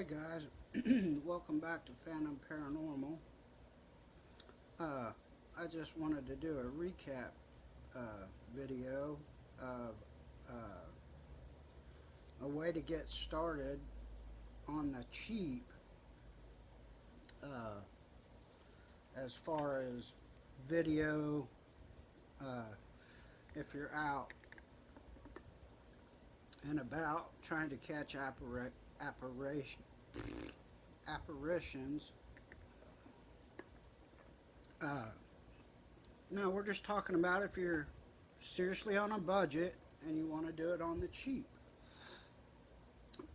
Hey guys, welcome back to Paranormal. Uh, I just wanted to do a recap video of uh, a way to get started on the cheap uh, as far as video. Uh, if you're out and about trying to catch apparitions. Uh, no, we're just talking about if you're seriously on a budget and you want to do it on the cheap.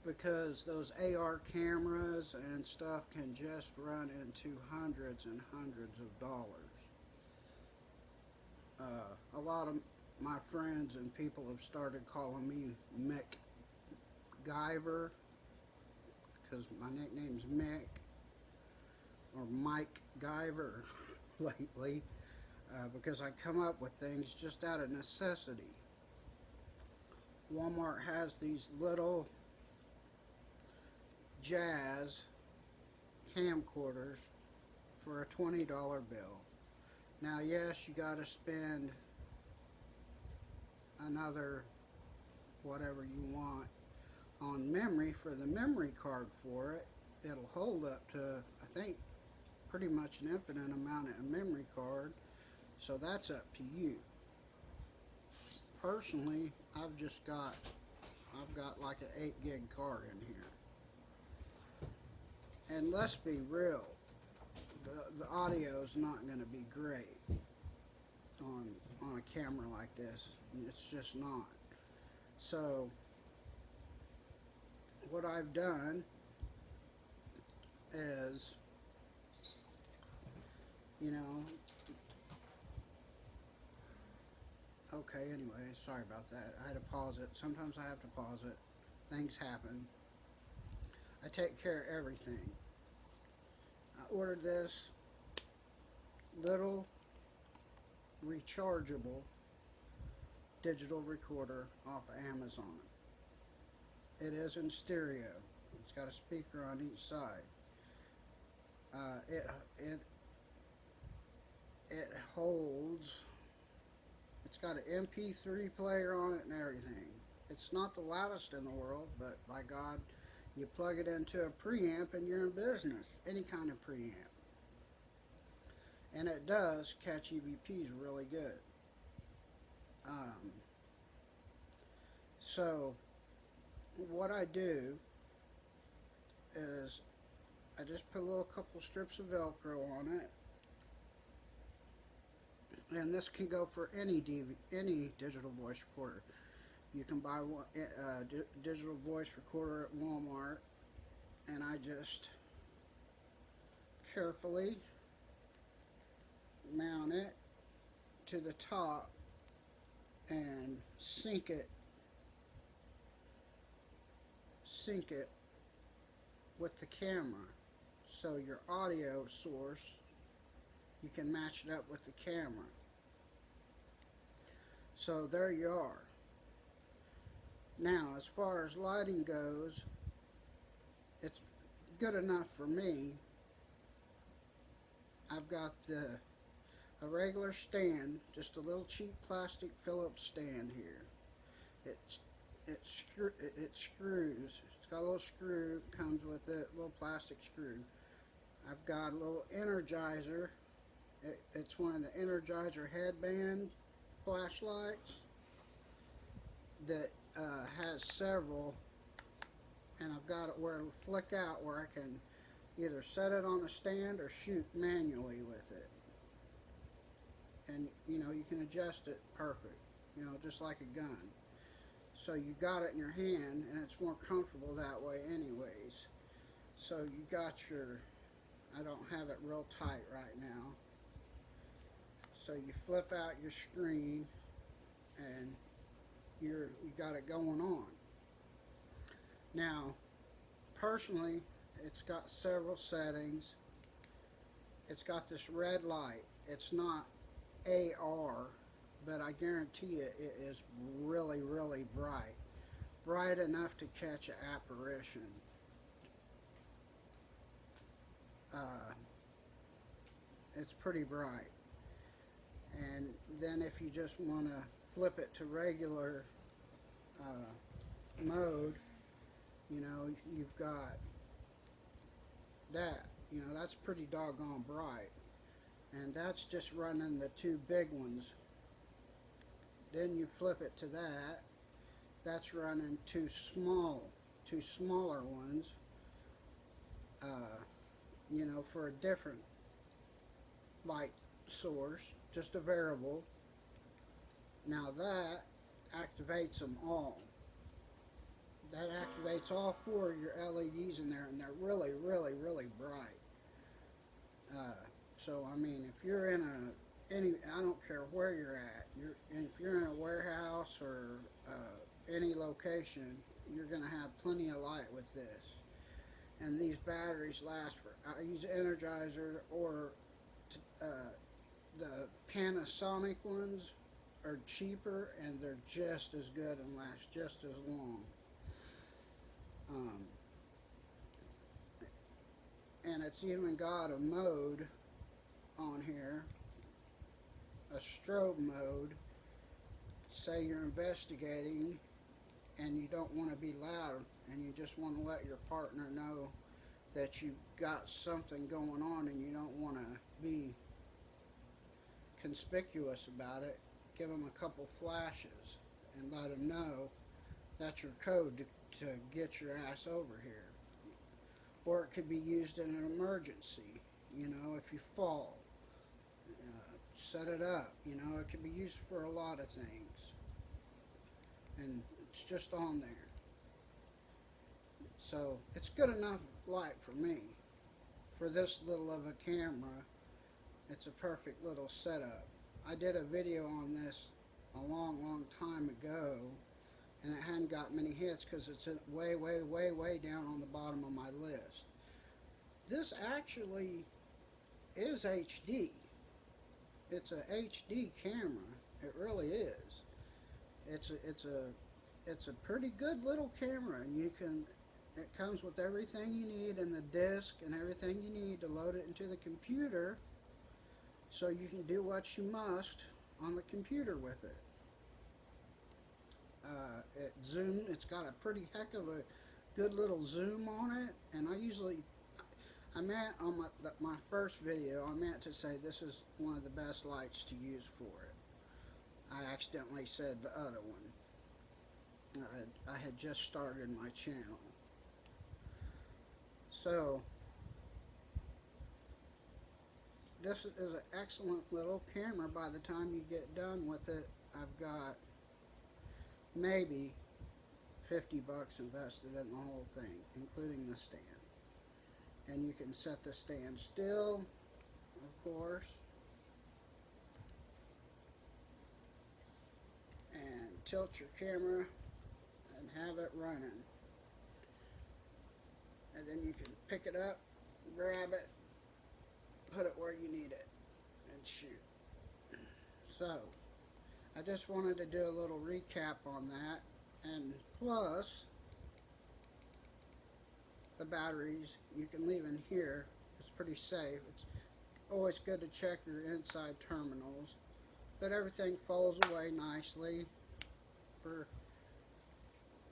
Because those AR cameras and stuff can just run into hundreds and hundreds of dollars. A lot of my friends and people have started calling me McGyver because my nickname's Mick or Mike Guyver lately because I come up with things just out of necessity. Walmart has these little Jazz camcorders for a $20 bill. Now, yes, you got to spend another whatever you want on memory for the memory card for it. It'll hold up to, I think, pretty much an infinite amount of memory card, so that's up to you. Personally, I've got like an 8 gig card in here. And let's be real, the audio is not going to be great on a camera like this. It's just not. So what I've done is, okay, anyway, sorry about that. I had to pause it. Sometimes I have to pause it. Things happen. I take care of everything. I ordered this little rechargeable digital recorder off of Amazon. It is in stereo. It's got a speaker on each side. It holds. It's got an MP3 player on it and everything. It's not the loudest in the world, but by God, you plug it into a preamp and you're in business. Any kind of preamp. And it does catch EVPs really good. So what I do is I just put a couple strips of Velcro on it. And this can go for any digital voice recorder. You can buy one digital voice recorder at Walmart, and I just carefully mount it to the top and sync it with the camera, so your audio source, you can match it up with the camera. So there you are. Now, as far as lighting goes, it's good enough for me. I've got a regular stand, just a little cheap plastic Phillips stand here. It screws. It's got a little screw, comes with it, a little plastic screw. I've got a little Energizer. It's one of the Energizer headband flashlights that has several, and I've got it where it'll flick out where I can either set it on a stand or shoot manually with it. And you can adjust it perfect, just like a gun. So you got it in your hand, and it's more comfortable that way anyways. So you got your, I don't have it real tight right now. So you flip out your screen and you got it going on. Now, personally, it's got several settings. It's got this red light. It's not AR, but I guarantee it is really, really bright. Bright enough to catch an apparition. uh, it's pretty bright. And then if you just want to flip it to regular mode, you know, you've got that. You know, that's pretty doggone bright. And that's just running the two big ones. Then you flip it to that. That's running two smaller ones. You know, for a different light source, just a variable. Now that activates them all. That activates all four of your LEDs in there, and they're really, really, really bright. So I mean, if you're in I don't care where you're at. If you're in a warehouse or any location, you're going to have plenty of light with this. And these batteries last for. I use Energizer or the Panasonic ones are cheaper, and they're just as good and last just as long. And it's even got a mode on here, a strobe mode. Say you're investigating and you don't want to be loud and you just want to let your partner know that you've got something going on and you don't want to be conspicuous about it. Give them a couple flashes and let them know that's your code to get your ass over here. Or it could be used in an emergency, you know, if you fall. Set it up, you know, it can be used for a lot of things. And it's just on there. So it's good enough light for me. For this little of a camera, it's a perfect little setup. I did a video on this a long time ago, and it hadn't got many hits because it's way down on the bottom of my list. This actually is HD. It's a HD camera. It really is. It's a pretty good little camera, and it comes with everything you need and the disc and everything you need to load it into the computer, so you can do what you must on the computer with it. It's got a pretty heck of a good little zoom on it, and I meant on my first video, I meant to say this is one of the best lights to use for it. I accidentally said the other one. I had just started my channel. So, this is an excellent little camera. By the time you get done with it, I've got maybe 50 bucks invested in the whole thing, including the stand. And you can set the stand still, of course, and tilt your camera and have it running. And then you can pick it up, grab it, put it where you need it, and shoot. So, I just wanted to do a little recap on that, and plus, the batteries you can leave in here. It's pretty safe. It's always good to check your inside terminals, but everything falls away nicely,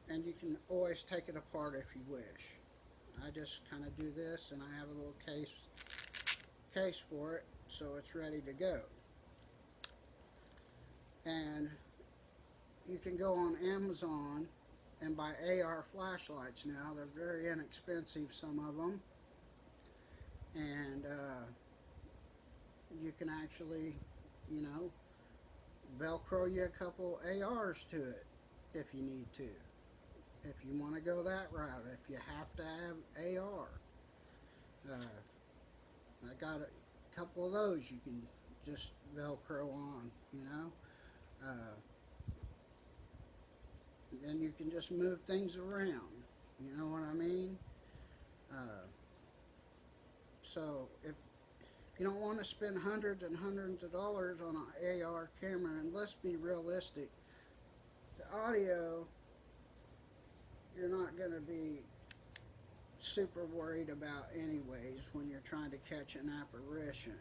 and you can always take it apart if you wish. I just kind of do this, and I have a little case for it, so it's ready to go. And you can go on Amazon and buy AR flashlights now. They're very inexpensive, some of them, and you can actually, you know, Velcro you a couple ARs to it if you need to, if you want to go that route, if you have to have AR. I got a couple of those you can just Velcro on, you know. Then you can just move things around, you know what I mean? So if you don't want to spend hundreds and hundreds of dollars on an AR camera, and let's be realistic, the audio, you're not going to be super worried about anyways when you're trying to catch an apparition.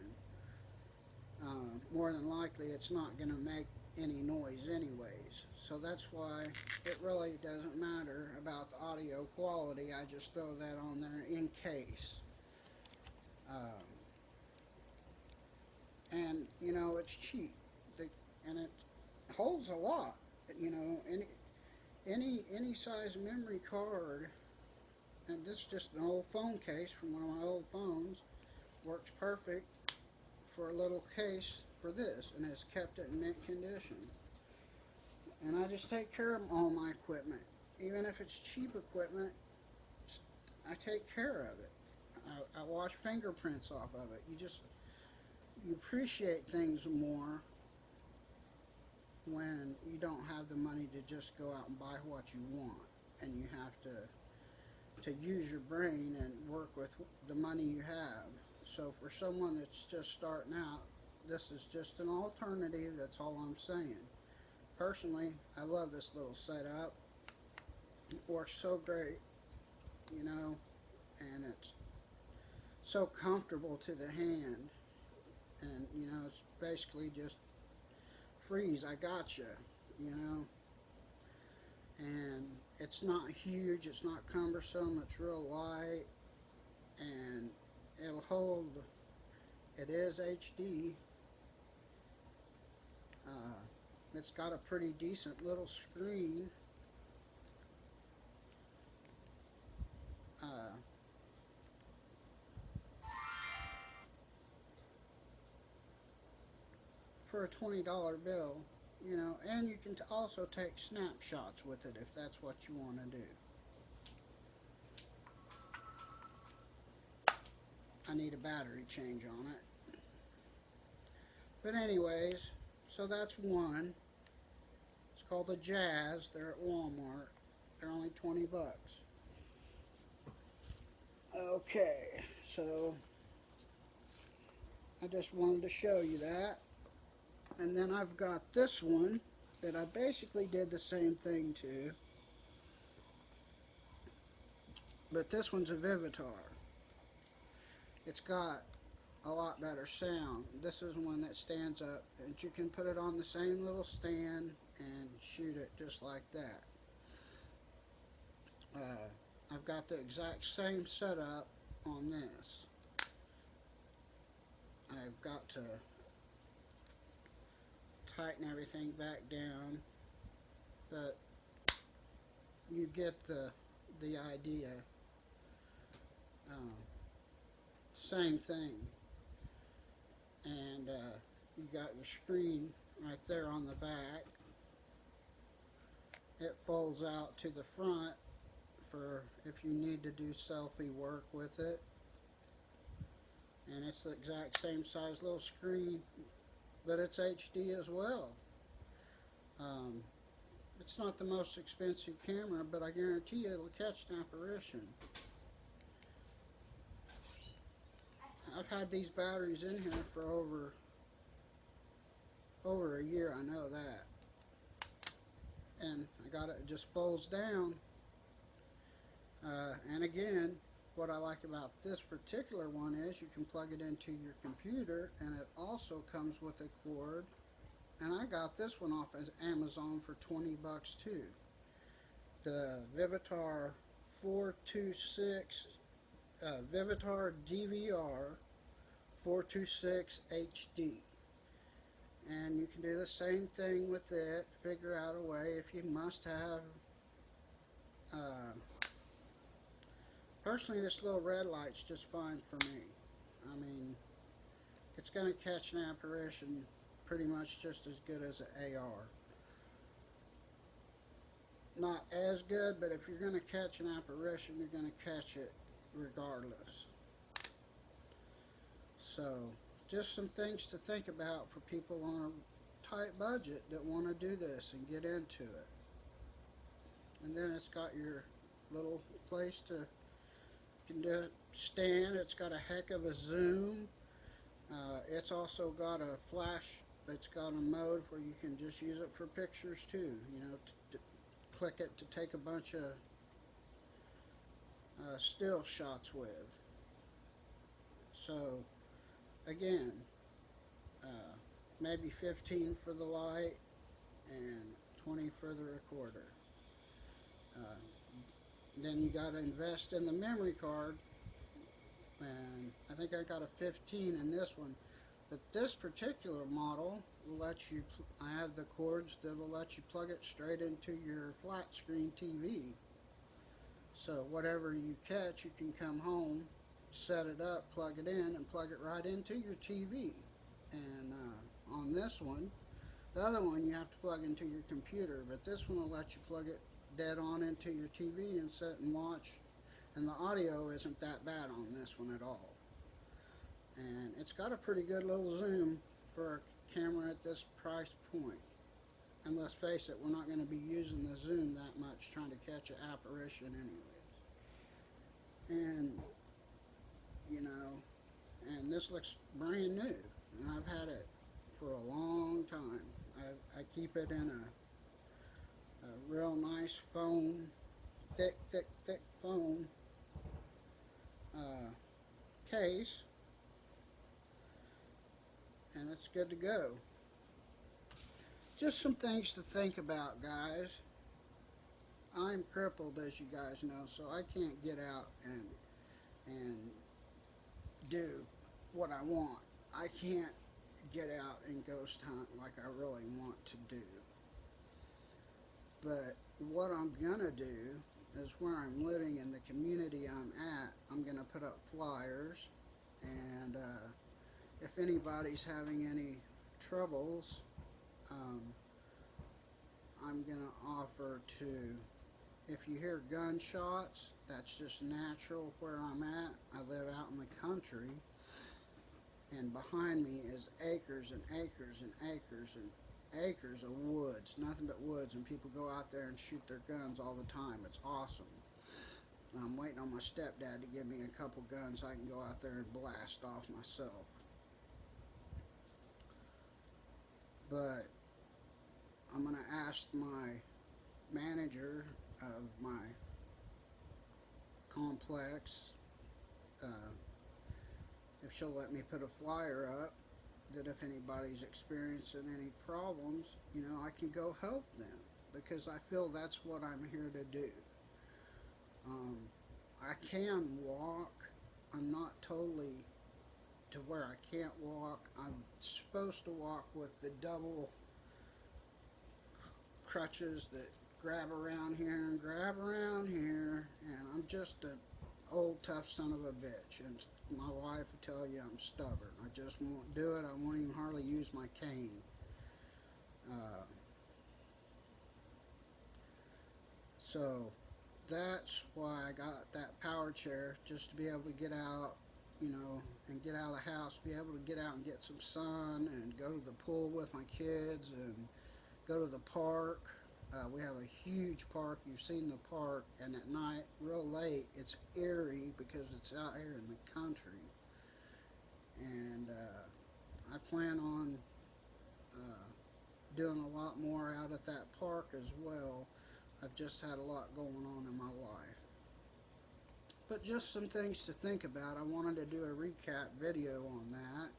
More than likely it's not going to make any noise anyways. So that's why it really doesn't matter about the audio quality. I just throw that on there in case. Um, and you know, it's cheap. And it holds a lot. You know, any size memory card, and this is just an old phone case from one of my old phones, works perfect for a little case for this, and it's kept it in mint condition. And I just take care of all my equipment. Even if it's cheap equipment, I take care of it. I wash fingerprints off of it. You appreciate things more when you don't have the money to just go out and buy what you want, and you have to use your brain and work with the money you have. So for someone that's just starting out, this is just an alternative. That's all I'm saying. Personally, I love this little setup. It works so great, you know, and it's so comfortable to the hand. And you know, it's basically just freeze, I gotcha, you know. And it's not huge, it's not cumbersome, it's real light, and it'll hold. It is HD. It's got a pretty decent little screen. Uh, for a $20 bill, you know, and you can also take snapshots with it if that's what you want to do. I need a battery change on it. But anyways, so that's one. It's called a Jazz. They're at Walmart. They're only 20 bucks. Okay, so I just wanted to show you that. And then I've got this one that I basically did the same thing to, but this one's a Vivitar. It's got a lot better sound. This is one that stands up, and you can put it on the same little stand and shoot it just like that. I've got the exact same setup on this. I've got to tighten everything back down, but you get the idea. Same thing, and you got your screen right there on the back. It folds out to the front for if you need to do selfie work with it, and it's the exact same size little screen, but it's HD as well. It's not the most expensive camera, but I guarantee you it'll catch an apparition. I've had these batteries in here for over a year, I know that. And I got it just folds down. And again, what I like about this particular one is you can plug it into your computer, and it also comes with a cord. And I got this one off of Amazon for 20 bucks too. The Vivitar 426 Vivitar DVR 426 HD. And you can do the same thing with it. Figure out a way if you must have. Personally, this little red light's just fine for me. I mean, it's going to catch an apparition pretty much just as good as an AR. Not as good, but if you're going to catch an apparition, you're going to catch it regardless. So, just some things to think about for people on a tight budget that want to do this and get into it. And then it's got your little place to stand. It's got a heck of a zoom. It's also got a flash. It's got a mode where you can just use it for pictures too. You know, to click it to take a bunch of still shots with. So again, uh, maybe 15 for the light and 20 for the recorder. Uh, then you got to invest in the memory card, and I think I got a 15 in this one. But this particular model will let you, I have the cords that will let you plug it straight into your flat screen TV. So whatever you catch, you can come home, set it up, plug it in, and plug it right into your TV. And on this one, the other one you have to plug into your computer, but this one will let you plug it dead on into your TV and sit and watch. And the audio isn't that bad on this one at all. And it's got a pretty good little zoom for a camera at this price point. And let's face it, we're not going to be using the zoom that much trying to catch an apparition anyways. And, you know, and this looks brand new. And I've had it for a long time. I keep it in a real nice foam, thick foam case. And it's good to go. Just some things to think about, guys. I'm crippled, as you guys know, so I can't get out and do what I want. I can't get out and ghost hunt like I really want to do. But what I'm gonna do is where I'm living in the community I'm at, I'm gonna put up flyers, and if anybody's having any troubles, I'm going to offer to, if you hear gunshots, that's just natural where I'm at. I live out in the country, and behind me is acres and acres and acres and acres of woods, nothing but woods, and people go out there and shoot their guns all the time. It's awesome. I'm waiting on my stepdad to give me a couple guns I can go out there and blast off myself. But I'm going to ask my manager of my complex if she'll let me put a flyer up that if anybody's experiencing any problems, you know, I can go help them, because I feel that's what I'm here to do. I can walk. I'm not totally to where I can't walk. I'm supposed to walk with the double crutches that grab around here and grab around here, and I'm just an old tough son of a bitch, and my wife will tell you I'm stubborn. I just won't do it. I won't even hardly use my cane. So that's why I got that power chair, just to be able to get out, you know, and get out of the house, be able to get out and get some sun, and go to the pool with my kids, and go to the park. We have a huge park. You've seen the park, and at night, real late, it's eerie because it's out here in the country. And I plan on doing a lot more out at that park as well. I've just had a lot going on in my life. But just some things to think about. I wanted to do a recap video on that.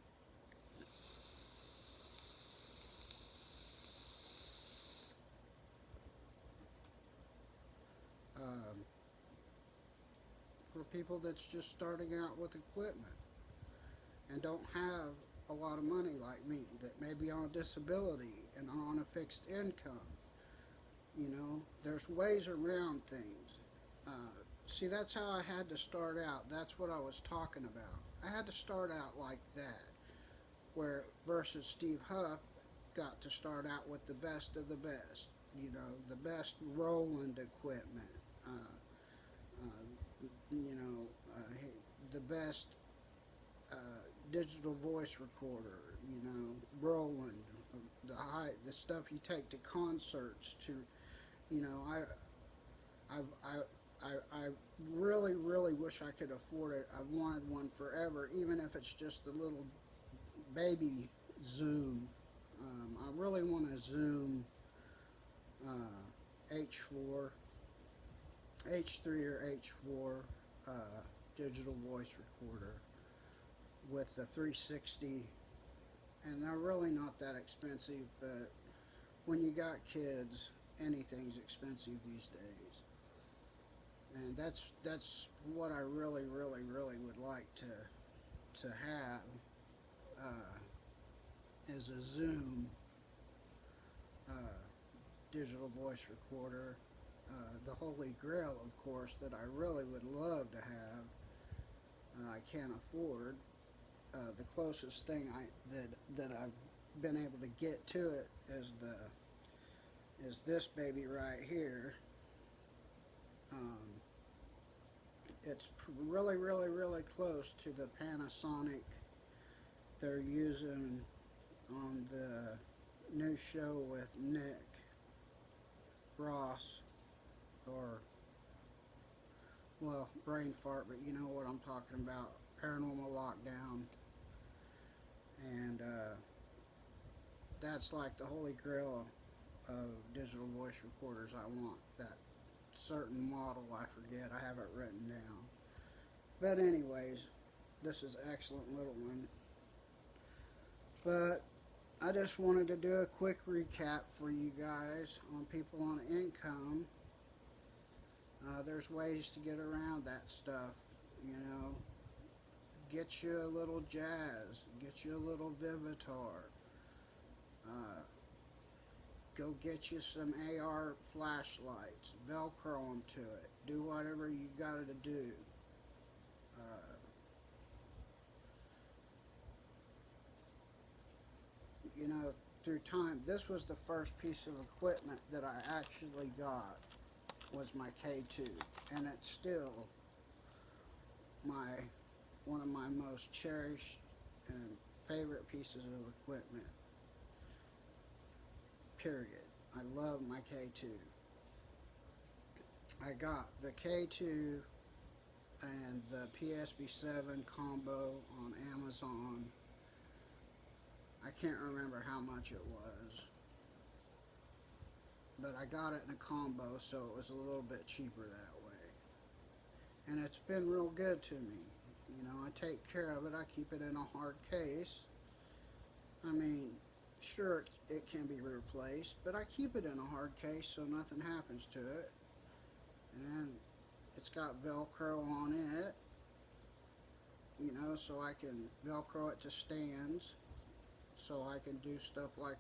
For people that's just starting out with equipment and don't have a lot of money like me, that may be on disability and are on a fixed income. You know, there's ways around things. See, that's how I had to start out. That's what I was talking about. I had to start out like that, where versus Steve Huff got to start out with the best of the best. You know, the best Roland equipment. The best digital voice recorder. You know, Roland, the stuff you take to concerts. To, you know, I really wish I could afford it. I've wanted one forever, even if it's just a little baby Zoom. I really want a Zoom H4, H3 or H4. digital voice recorder with the 360, and they're really not that expensive, but when you got kids, anything's expensive these days. And that's what I really, really, really would like to have, is a Zoom uh, digital voice recorder. The Holy Grail, of course, that I really would love to have, I can't afford. The closest thing that I've been able to get to it is this baby right here. Um, it's really, really, really close to the Panasonic they're using on the new show with Nick Ross, or, well, brain fart, but you know what I'm talking about, Paranormal Lockdown. And that's like the holy grail of digital voice recorders. I want that certain model, I forget, I have it written down. But anyways, this is an excellent little one. But I just wanted to do a quick recap for you guys on people on income. There's ways to get around that stuff, you know. Get you a little jazz, get you a little Vivitar, uh, go get you some AR flashlights, Velcro them to it, do whatever you got to do. Uh, you know, through time, this was the first piece of equipment that I actually got, was my K2, and it's still my one of my most cherished and favorite pieces of equipment, period. I love my K2. I got the K2 and the PSB7 combo on Amazon. I can't remember how much it was, but I got it in a combo, so it was a little bit cheaper that way. And it's been real good to me. You know, I take care of it. I keep it in a hard case. I mean, sure, it can be replaced, but I keep it in a hard case so nothing happens to it. And it's got Velcro on it, you know, so I can Velcro it to stands, so I can do stuff like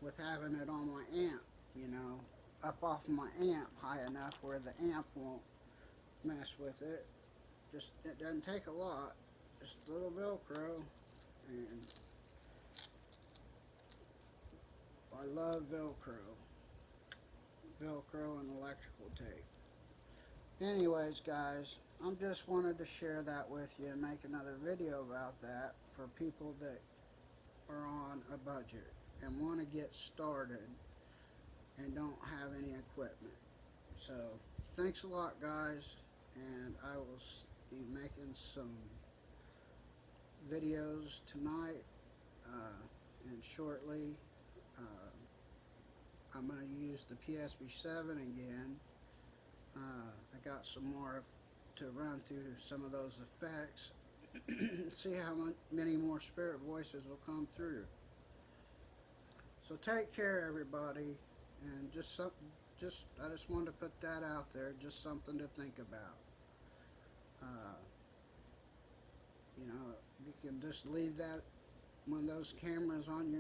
with having it on my amp, you know, up off my amp high enough where the amp won't mess with it. Just, it doesn't take a lot, just a little Velcro, and I love Velcro and electrical tape. Anyways, guys, I just wanted to share that with you and make another video about that for people that are on a budget and want to get started and don't have any equipment. So, thanks a lot, guys, and I will be making some videos tonight and shortly. I'm going to use the PSB7 again. I got some more to run through some of those effects. See how many more spirit voices will come through. So take care, everybody, and I just wanted to put that out there, just something to think about. You know, you can just leave that, one of those cameras on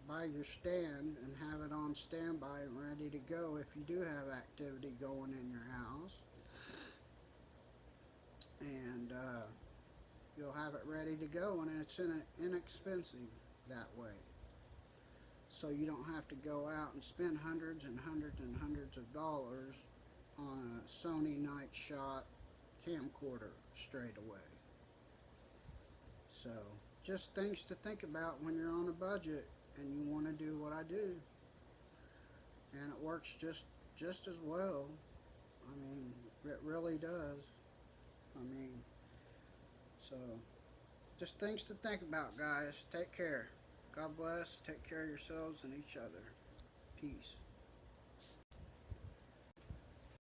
by your stand, and have it on standby and ready to go if you do have activity going in your house. And you'll have it ready to go, and it's inexpensive that way. So you don't have to go out and spend hundreds and hundreds and hundreds of dollars on a Sony night shot camcorder straight away. So just things to think about when you're on a budget and you want to do what I do, and it works just as well. I mean, it really does. I mean, so just things to think about, guys. Take care. God bless. Take care of yourselves and each other. Peace.